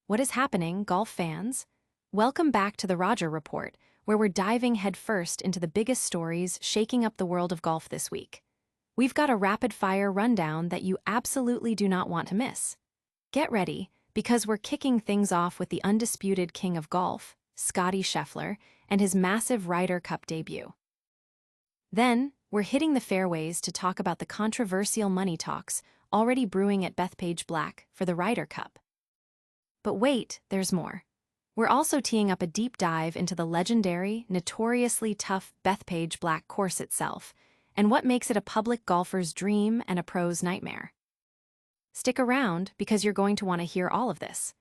What is happening, golf fans? Welcome back to the Roger Report, where we're diving headfirst into the biggest stories shaking up the world of golf this week. We've got a rapid-fire rundown that you absolutely do not want to miss. Get ready, because we're kicking things off with the undisputed king of golf, Scottie Scheffler, and his massive Ryder Cup debut. Then, we're hitting the fairways to talk about the controversial money talks already brewing at Bethpage Black for the Ryder Cup. But wait, there's more. We're also teeing up a deep dive into the legendary, notoriously tough Bethpage Black Course itself, and what makes it a public golfer's dream and a pro's nightmare. Stick around, because you're going to want to hear all of this.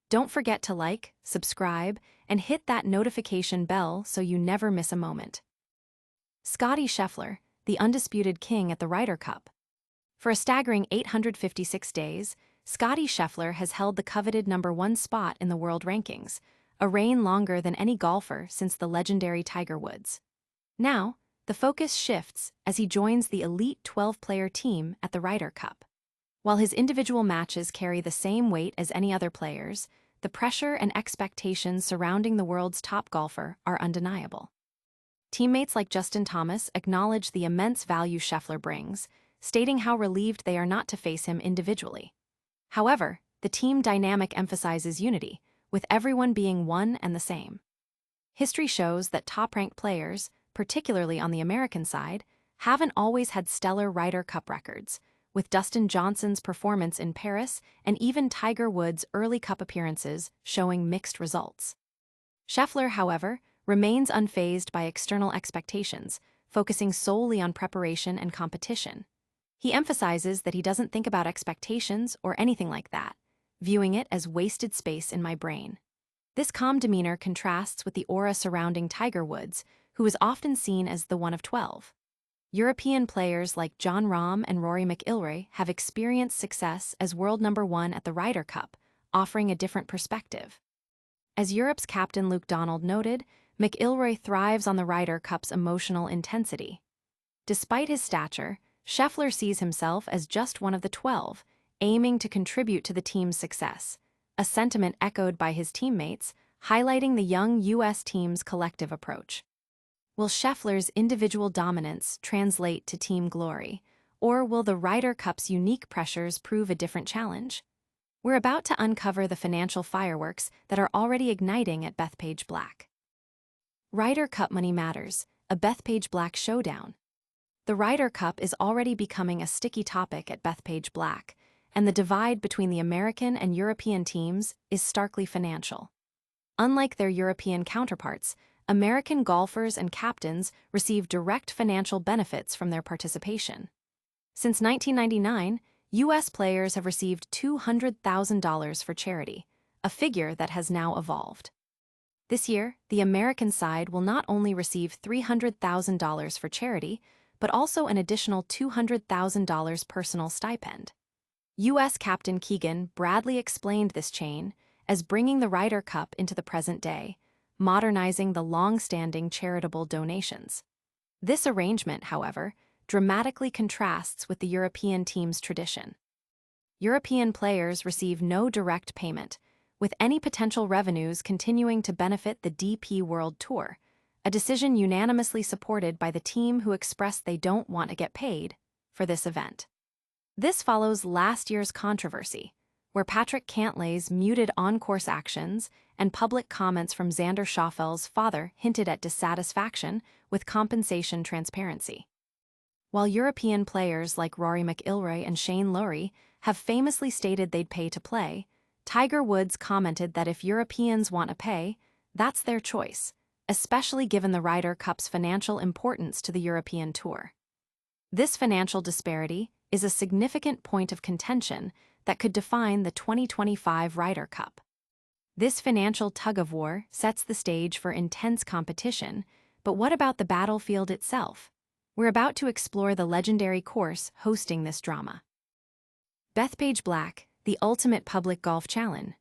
Don't forget to like, subscribe, and hit that notification bell so you never miss a moment. Scottie Scheffler, the undisputed king at the Ryder Cup. For a staggering 856 days, Scottie Scheffler has held the coveted #1 spot in the world rankings, a reign longer than any golfer since the legendary Tiger Woods. Now, the focus shifts as he joins the elite 12-player team at the Ryder Cup. While his individual matches carry the same weight as any other players, the pressure and expectations surrounding the world's top golfer are undeniable. Teammates like Justin Thomas acknowledge the immense value Scheffler brings, stating how relieved they are not to face him individually. However, the team dynamic emphasizes unity, with everyone being one and the same. History shows that top-ranked players, particularly on the American side, haven't always had stellar Ryder Cup records, with Dustin Johnson's performance in Paris and even Tiger Woods' early Cup appearances showing mixed results. Scheffler, however, remains unfazed by external expectations, focusing solely on preparation and competition. He emphasizes that he doesn't think about expectations or anything like that, viewing it as wasted space in my brain. This calm demeanor contrasts with the aura surrounding Tiger Woods, who is often seen as the one of 12. European players like Jon Rahm and Rory McIlroy have experienced success as world #1 at the Ryder Cup, offering a different perspective. As Europe's captain Luke Donald noted, McIlroy thrives on the Ryder Cup's emotional intensity. Despite his stature, Scheffler sees himself as just one of the 12, aiming to contribute to the team's success, a sentiment echoed by his teammates, highlighting the young U.S. team's collective approach. Will Scheffler's individual dominance translate to team glory, or will the Ryder Cup's unique pressures prove a different challenge? We're about to uncover the financial fireworks that are already igniting at Bethpage Black. Ryder Cup money matters, a Bethpage Black showdown. The Ryder Cup is already becoming a sticky topic at Bethpage Black, and the divide between the American and European teams is starkly financial. Unlike their European counterparts, American golfers and captains receive direct financial benefits from their participation. Since 1999, U.S. players have received $200,000 for charity, a figure that has now evolved. This year, the American side will not only receive $300,000 for charity, but also an additional $200,000 personal stipend. U.S. Captain Keegan Bradley explained this change as bringing the Ryder Cup into the present day, modernizing the long-standing charitable donations. This arrangement, however, dramatically contrasts with the European team's tradition. European players receive no direct payment, with any potential revenues continuing to benefit the DP World Tour, a decision unanimously supported by the team who expressed they don't want to get paid for this event. This follows last year's controversy, where Patrick Cantlay's muted on-course actions and public comments from Xander Schaufel's father hinted at dissatisfaction with compensation transparency. While European players like Rory McIlroy and Shane Lowry have famously stated they'd pay to play, Tiger Woods commented that if Europeans want to pay, that's their choice, especially given the Ryder Cup's financial importance to the European Tour. This financial disparity is a significant point of contention that could define the 2025 Ryder Cup. This financial tug-of-war sets the stage for intense competition, but what about the battlefield itself? We're about to explore the legendary course hosting this drama. Bethpage Black, the ultimate public golf challenge.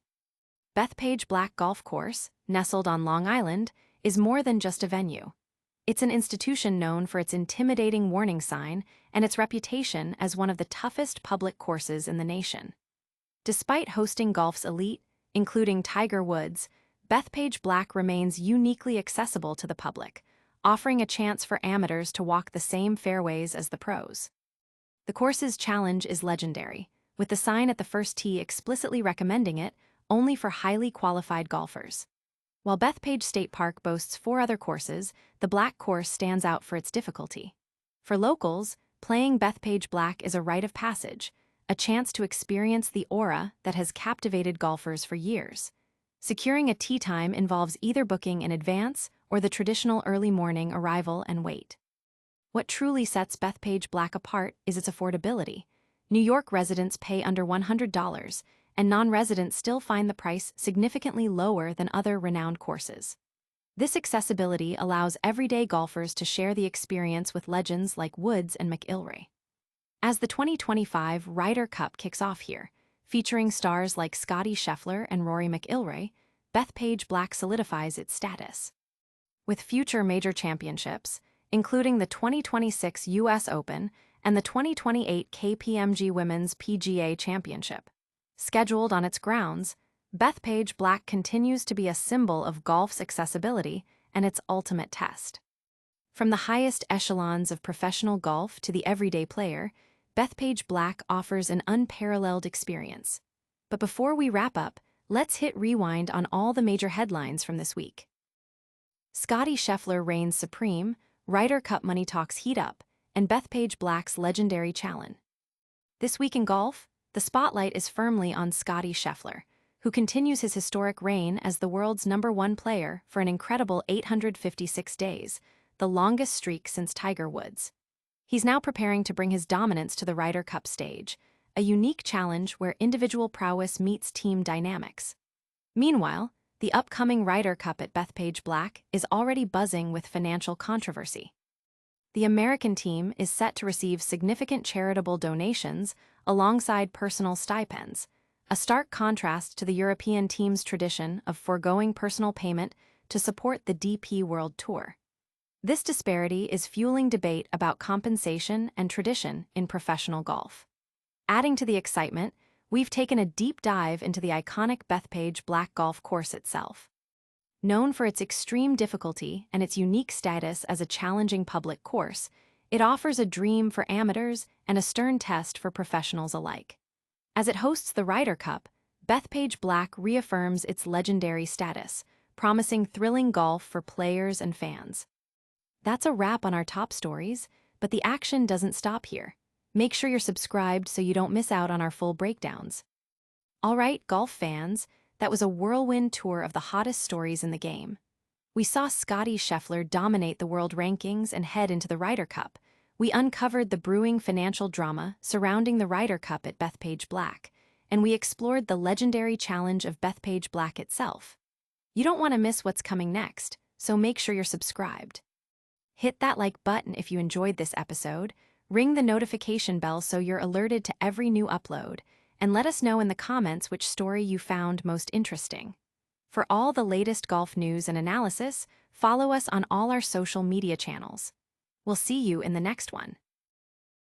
Bethpage Black Golf Course, nestled on Long Island, is more than just a venue. It's an institution known for its intimidating warning sign and its reputation as one of the toughest public courses in the nation. Despite hosting golf's elite, including Tiger Woods, Bethpage Black remains uniquely accessible to the public, offering a chance for amateurs to walk the same fairways as the pros. The course's challenge is legendary, with the sign at the first tee explicitly recommending it only for highly qualified golfers. While Bethpage State Park boasts 4 other courses, the Black Course stands out for its difficulty. For locals, playing Bethpage Black is a rite of passage, a chance to experience the aura that has captivated golfers for years. Securing a tee time involves either booking in advance or the traditional early morning arrival and wait. What truly sets Bethpage Black apart is its affordability. New York residents pay under $100, and non-residents still find the price significantly lower than other renowned courses. This accessibility allows everyday golfers to share the experience with legends like Woods and McIlroy. As the 2025 Ryder Cup kicks off here, featuring stars like Scottie Scheffler and Rory McIlroy, Bethpage Black solidifies its status. With future major championships, including the 2026 U.S. Open and the 2028 KPMG Women's PGA Championship, scheduled on its grounds, Bethpage Black continues to be a symbol of golf's accessibility and its ultimate test. From the highest echelons of professional golf to the everyday player, Bethpage Black offers an unparalleled experience. But before we wrap up, let's hit rewind on all the major headlines from this week. Scottie Scheffler reigns supreme, Ryder Cup money talks heat up, and Bethpage Black's legendary challenge. This week in golf, the spotlight is firmly on Scottie Scheffler, who continues his historic reign as the world's #1 player for an incredible 856 days, the longest streak since Tiger Woods. He's now preparing to bring his dominance to the Ryder Cup stage, a unique challenge where individual prowess meets team dynamics. Meanwhile, the upcoming Ryder Cup at Bethpage Black is already buzzing with financial controversy. The American team is set to receive significant charitable donations alongside personal stipends, a stark contrast to the European team's tradition of foregoing personal payment to support the DP World Tour. This disparity is fueling debate about compensation and tradition in professional golf. Adding to the excitement, we've taken a deep dive into the iconic Bethpage Black Golf Course itself. Known for its extreme difficulty and its unique status as a challenging public course, it offers a dream for amateurs and a stern test for professionals alike. As it hosts the Ryder Cup, Bethpage Black reaffirms its legendary status, promising thrilling golf for players and fans. That's a wrap on our top stories, but the action doesn't stop here. Make sure you're subscribed so you don't miss out on our full breakdowns. All right, golf fans, that was a whirlwind tour of the hottest stories in the game. We saw Scottie Scheffler dominate the world rankings and head into the Ryder Cup. We uncovered the brewing financial drama surrounding the Ryder Cup at Bethpage Black, and we explored the legendary challenge of Bethpage Black itself. You don't want to miss what's coming next, so make sure you're subscribed. Hit that like button if you enjoyed this episode, ring the notification bell so you're alerted to every new upload, and let us know in the comments which story you found most interesting. For all the latest golf news and analysis, follow us on all our social media channels. We'll see you in the next one.